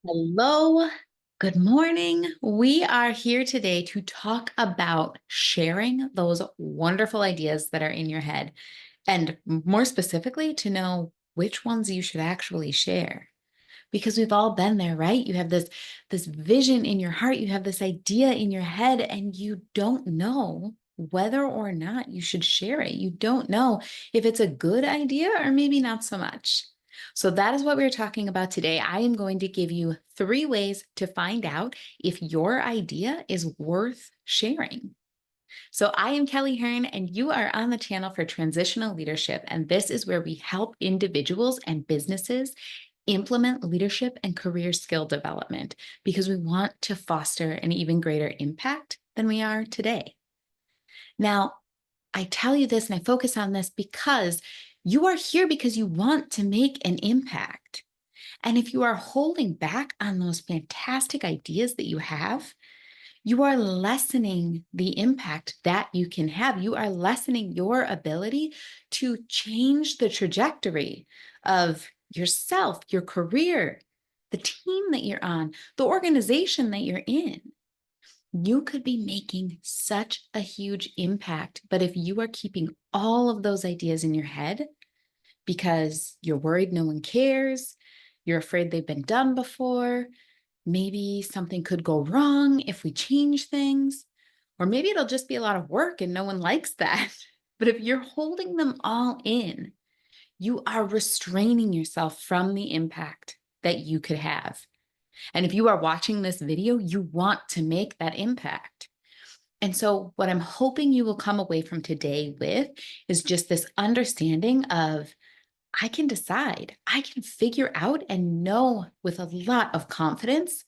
Hello, good morning. We are here today to talk about sharing those wonderful ideas that are in your head, and more specifically, to know which ones you should actually share. Because we've all been there, right? You have this vision in your heart, you have this idea in your head, and you don't know whether or not you should share it. You don't know if it's a good idea or maybe not so much. So that is what we're talking about today. I am going to give you 3 ways to find out if your idea is worth sharing. So, I am Kelly Hearn, and you are on the channel for Transitional Leadership. And this is where we help individuals and businesses implement leadership and career skill development because we want to foster an even greater impact than we are today. Now, I tell you this and I focus on this because you are here because you want to make an impact. And if you are holding back on those fantastic ideas that you have, you are lessening the impact that you can have. You are lessening your ability to change the trajectory of yourself, your career, the team that you're on, the organization that you're in. You could be making such a huge impact. But if you are keeping all of those ideas in your head because you're worried no one cares, you're afraid they've been done before, maybe something could go wrong if we change things, or maybe it'll just be a lot of work and no one likes that. But if you're holding them all in, you are restraining yourself from the impact that you could have. And if you are watching this video, you want to make that impact. And so, what I'm hoping you will come away from today with is just this understanding of I can decide, I can figure out and know with a lot of confidence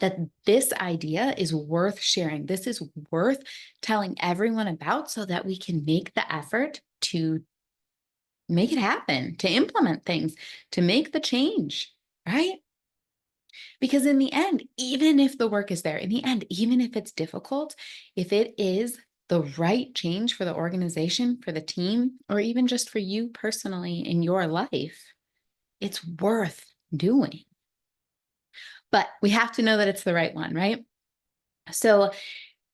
that this idea is worth sharing. This is worth telling everyone about so that we can make the effort to make it happen, to implement things, to make the change, right? Because in the end, even if the work is there, in the end, even if it's difficult, if it is the right change for the organization, for the team, or even just for you personally in your life, it's worth doing. But we have to know that it's the right one, right? So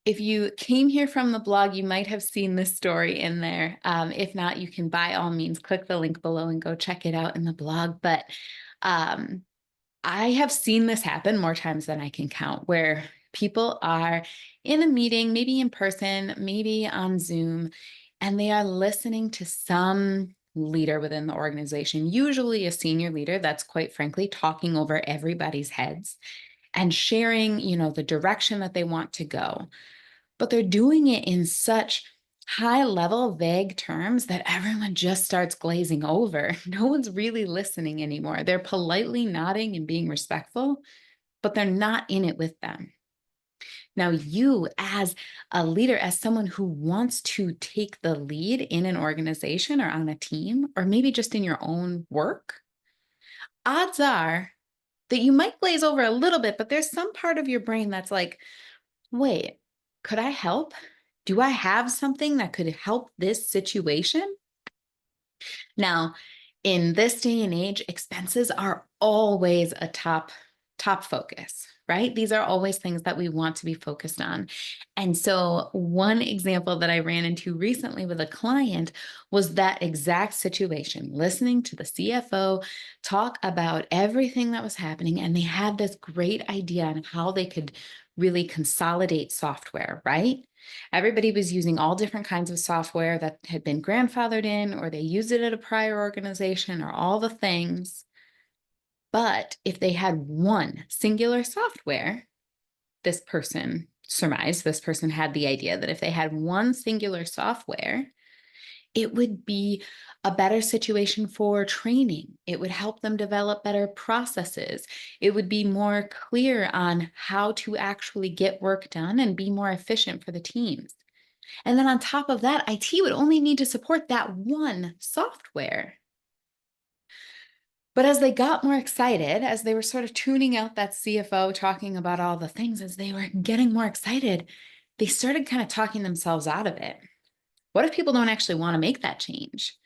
if you came here from the blog, you might have seen this story in there. If not, you can by all means click the link below and go check it out in the blog. But um, I have seen this happen more times than I can count, where people are in a meeting, maybe in person, maybe on Zoom, and they are listening to some leader within the organization, usually a senior leader that's quite frankly talking over everybody's heads and sharing, the direction that they want to go. But they're doing it in such high level, vague terms that everyone just starts glazing over. No one's really listening anymore. They're politely nodding and being respectful, but they're not in it with them. Now, you as a leader, as someone who wants to take the lead in an organization or on a team, or maybe just in your own work, odds are that you might glaze over a little bit, but there's some part of your brain that's like, wait, could I help? Do I have something that could help this situation? Now, in this day and age, expenses are always a top focus, right? These are always things that we want to be focused on. And so one example that I ran into recently with a client was that exact situation, listening to the CFO talk about everything that was happening, and they had this great idea on how they could really consolidate software, right? Everybody was using all different kinds of software that had been grandfathered in, or they used it at a prior organization, or all the things. But if they had one singular software, this person surmised, this person had the idea that if they had one singular software, it would be a better situation for training. It would help them develop better processes. It would be more clear on how to actually get work done and be more efficient for the teams. And then on top of that, IT would only need to support that one software. But as they got more excited, as they were sort of tuning out that CFO talking about all the things, as they were getting more excited, they started kind of talking themselves out of it. What if people don't actually want to make that change?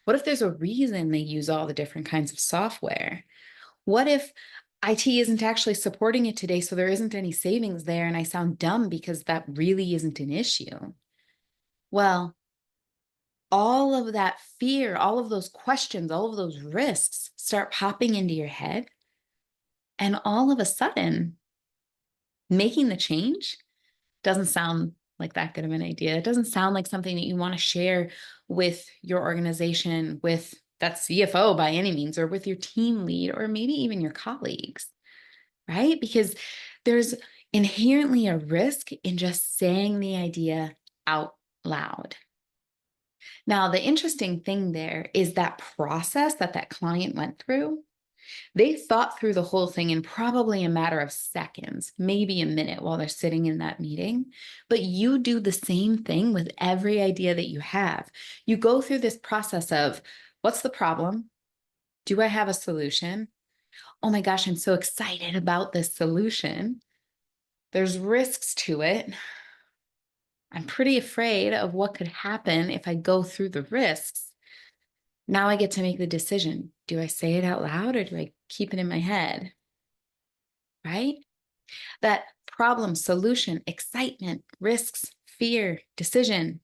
What if there's a reason they use all the different kinds of software? What if IT isn't actually supporting it today, so there isn't any savings there. And I sound dumb because that really isn't an issue. Well, all of that fear, all of those questions, all of those risks start popping into your head. And all of a sudden, making the change doesn't sound like that good of an idea. It doesn't sound like something that you want to share with your organization, with that CFO by any means, or with your team lead, or maybe even your colleagues, right? Because there's inherently a risk in just saying the idea out loud. Now, the interesting thing there is that process that that client went through. They thought through the whole thing in probably a matter of seconds, maybe a minute while they're sitting in that meeting. But you do the same thing with every idea that you have. You go through this process of what's the problem? Do I have a solution? Oh my gosh, I'm so excited about this solution. There's risks to it. I'm pretty afraid of what could happen if I go through the risks. Now I get to make the decision. Do I say it out loud or do I keep it in my head? Right? That problem, solution, excitement, risks, fear, decision.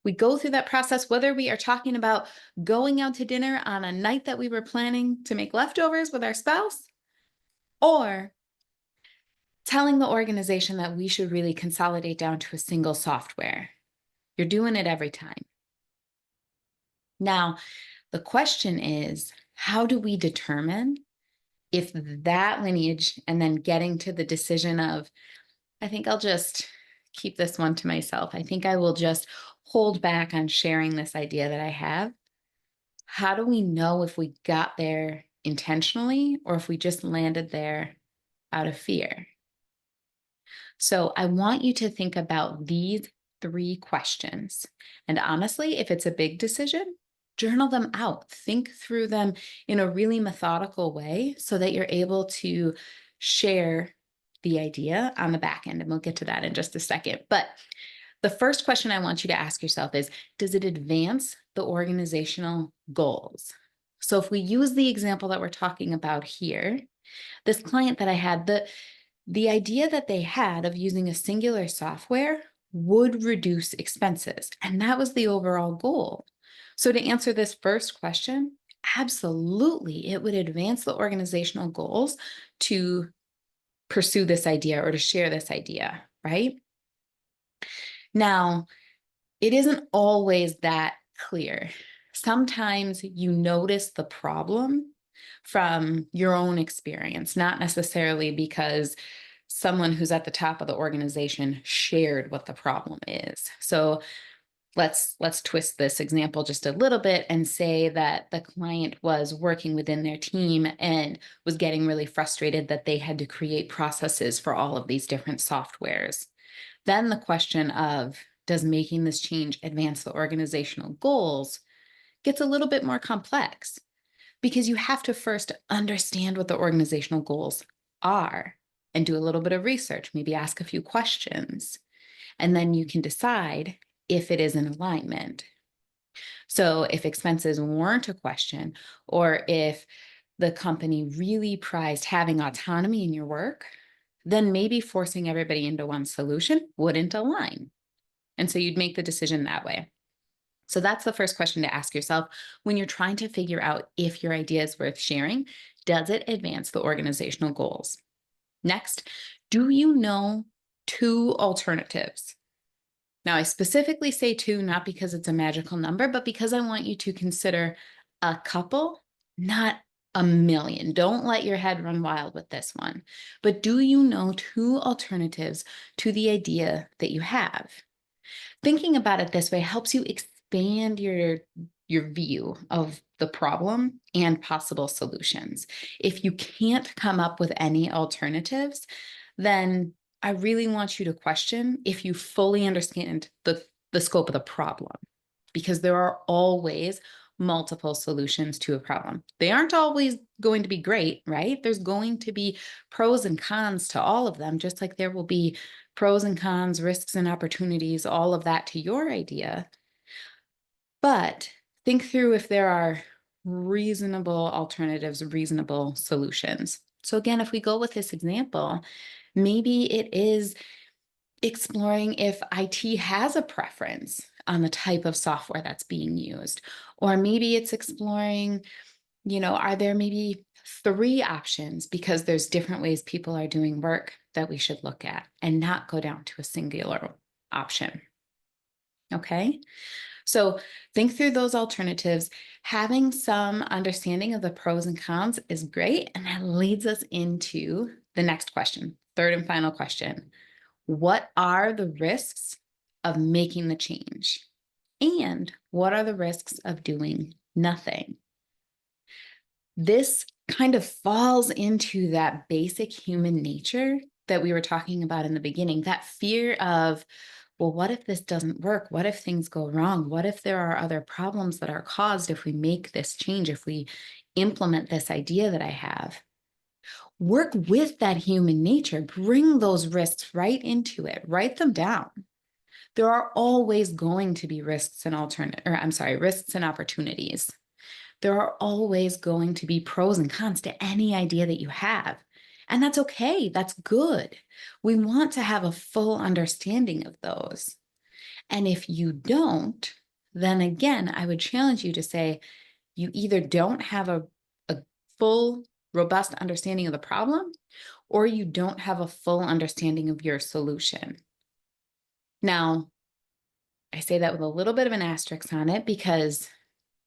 We go through that process, whether we are talking about going out to dinner on a night that we were planning to make leftovers with our spouse, or telling the organization that we should really consolidate down to a single software. You're doing it every time. Now, the question is, how do we determine if that lineage and then getting to the decision of, I think I'll just keep this one to myself. I think I will just hold back on sharing this idea that I have. How do we know if we got there intentionally or if we just landed there out of fear? So I want you to think about these three questions. And honestly, if it's a big decision, journal them out. Think through them in a really methodical way so that you're able to share the idea on the back end. And we'll get to that in just a second. But the first question I want you to ask yourself is, does it advance the organizational goals? So if we use the example that we're talking about here, this client that I had, the idea that they had of using a singular software would reduce expenses. And that was the overall goal. So to answer this first question, absolutely, it would advance the organizational goals to pursue this idea or to share this idea, right? Now, it isn't always that clear. Sometimes you notice the problem from your own experience, not necessarily because someone who's at the top of the organization shared what the problem is. So let's twist this example just a little bit and say that the client was working within their team and was getting really frustrated that they had to create processes for all of these different softwares. Then the question of, does making this change advance the organizational goals, gets a little bit more complex because you have to first understand what the organizational goals are and do a little bit of research, maybe ask a few questions, and then you can decide if it is in alignment. So if expenses weren't a question, or if the company really prized having autonomy in your work, then maybe forcing everybody into one solution wouldn't align. And so you'd make the decision that way. So that's the first question to ask yourself when you're trying to figure out if your idea is worth sharing. Does it advance the organizational goals? Next, do you know two alternatives? Now, I specifically say two, not because it's a magical number, but because I want you to consider a couple, not a million. Don't let your head run wild with this one. But do you know two alternatives to the idea that you have? Thinking about it this way helps you expand your view of the problem and possible solutions. If you can't come up with any alternatives, then I really want you to question if you fully understand the scope of the problem, because there are always multiple solutions to a problem. They aren't always going to be great, right? There's going to be pros and cons to all of them, just like there will be pros and cons, risks and opportunities, all of that to your idea. But think through if there are reasonable alternatives, reasonable solutions. So again, if we go with this example, maybe it is exploring if IT has a preference on the type of software that's being used. Or maybe it's exploring, are there maybe three options because there's different ways people are doing work that we should look at and not go down to a singular option. Okay. So think through those alternatives. Having some understanding of the pros and cons is great. And that leads us into the next question, third and final question. What are the risks of making the change? And what are the risks of doing nothing? This kind of falls into that basic human nature that we were talking about in the beginning, that fear of, well, what if this doesn't work? What if things go wrong? What if there are other problems that are caused if we make this change, if we implement this idea that I have? Work with that human nature, bring those risks right into it, write them down. There are always going to be risks and risks and opportunities. There are always going to be pros and cons to any idea that you have. And that's okay. That's good. We want to have a full understanding of those. And if you don't, then again, I would challenge you to say you either don't have a full, robust understanding of the problem, or you don't have a full understanding of your solution. Now, I say that with a little bit of an asterisk on it because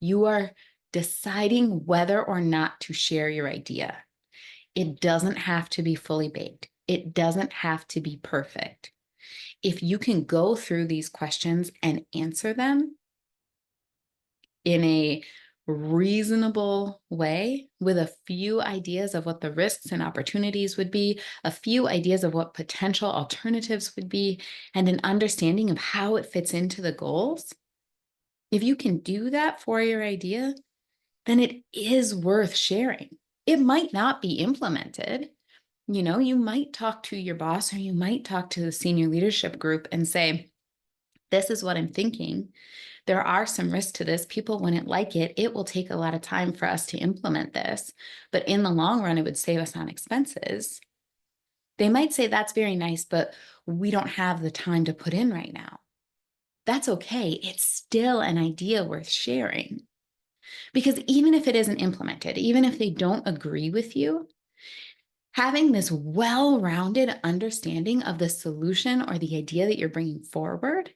you are deciding whether or not to share your idea. It doesn't have to be fully baked. It doesn't have to be perfect. If you can go through these questions and answer them in a reasonable way with a few ideas of what the risks and opportunities would be, a few ideas of what potential alternatives would be, and an understanding of how it fits into the goals, if you can do that for your idea, then it is worth sharing. It might not be implemented. You might talk to your boss or you might talk to the senior leadership group and say, this is what I'm thinking. There are some risks to this. People wouldn't like it. It will take a lot of time for us to implement this. But in the long run, it would save us on expenses. They might say, that's very nice, but we don't have the time to put in right now. That's okay. It's still an idea worth sharing. Because even if it isn't implemented, even if they don't agree with you, having this well-rounded understanding of the solution or the idea that you're bringing forward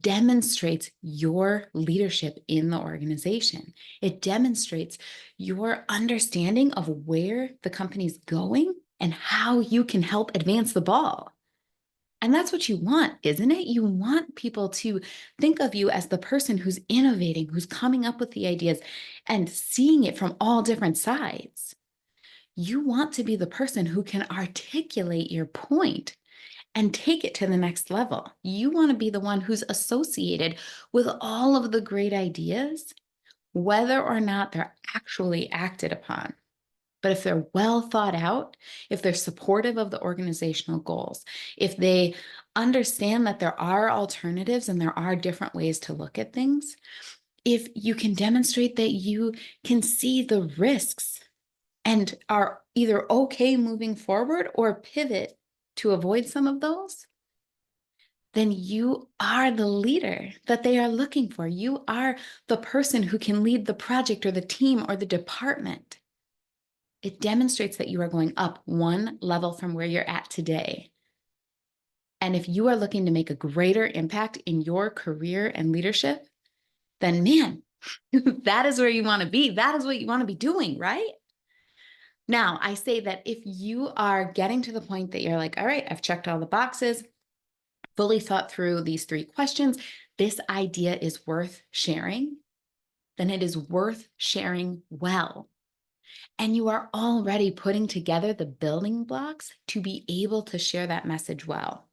demonstrates your leadership in the organization. It demonstrates your understanding of where the company's going and how you can help advance the ball. And that's what you want, isn't it? You want people to think of you as the person who's innovating, who's coming up with the ideas and seeing it from all different sides. You want to be the person who can articulate your point and take it to the next level. You want to be the one who's associated with all of the great ideas, whether or not they're actually acted upon. But if they're well thought out, if they're supportive of the organizational goals, if they understand that there are alternatives and there are different ways to look at things, if you can demonstrate that you can see the risks and are either okay moving forward or pivot to avoid some of those, then you are the leader that they are looking for. You are the person who can lead the project or the team or the department. It demonstrates that you are going up one level from where you're at today. And if you are looking to make a greater impact in your career and leadership, then man, that is where you want to be. That is what you want to be doing, right? Now, I say that if you are getting to the point that you're like, all right, I've checked all the boxes, fully thought through these three questions, this idea is worth sharing, then it is worth sharing well. And you are already putting together the building blocks to be able to share that message well.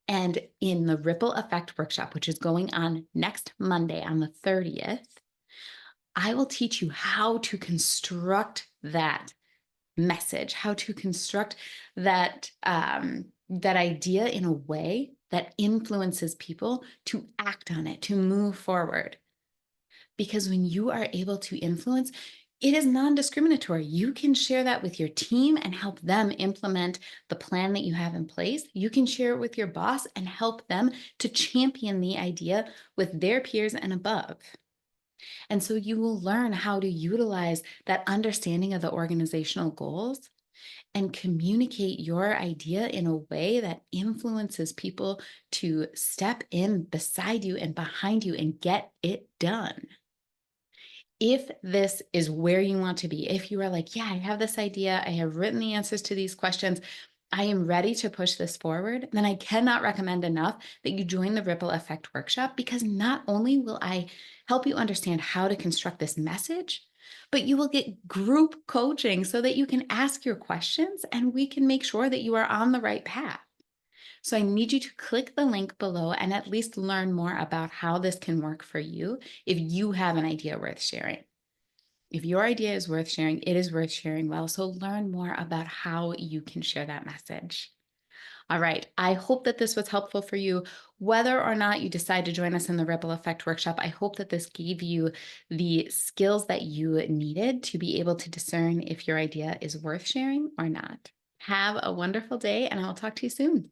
And in the Ripple Effect workshop, which is going on next Monday on the 30th, I will teach you how to construct that message, how to construct that, that idea in a way that influences people to act on it, to move forward. Because when you are able to influence, It is non-discriminatory. You can share that with your team and help them implement the plan that you have in place. You can share it with your boss and help them to champion the idea with their peers and above. And so you will learn how to utilize that understanding of the organizational goals and communicate your idea in a way that influences people to step in beside you and behind you and get it done. If this is where you want to be, if you are like, yeah, I have this idea, I have written the answers to these questions, I am ready to push this forward, then I cannot recommend enough that you join the Ripple Effect Workshop because not only will I help you understand how to construct this message, but you will get group coaching so that you can ask your questions and we can make sure that you are on the right path. So I need you to click the link below and at least learn more about how this can work for you if you have an idea worth sharing. If your idea is worth sharing, it is worth sharing well. So learn more about how you can share that message. All right. I hope that this was helpful for you. Whether or not you decide to join us in the Ripple Effect Workshop, I hope that this gave you the skills that you needed to be able to discern if your idea is worth sharing or not. Have a wonderful day, and I'll talk to you soon.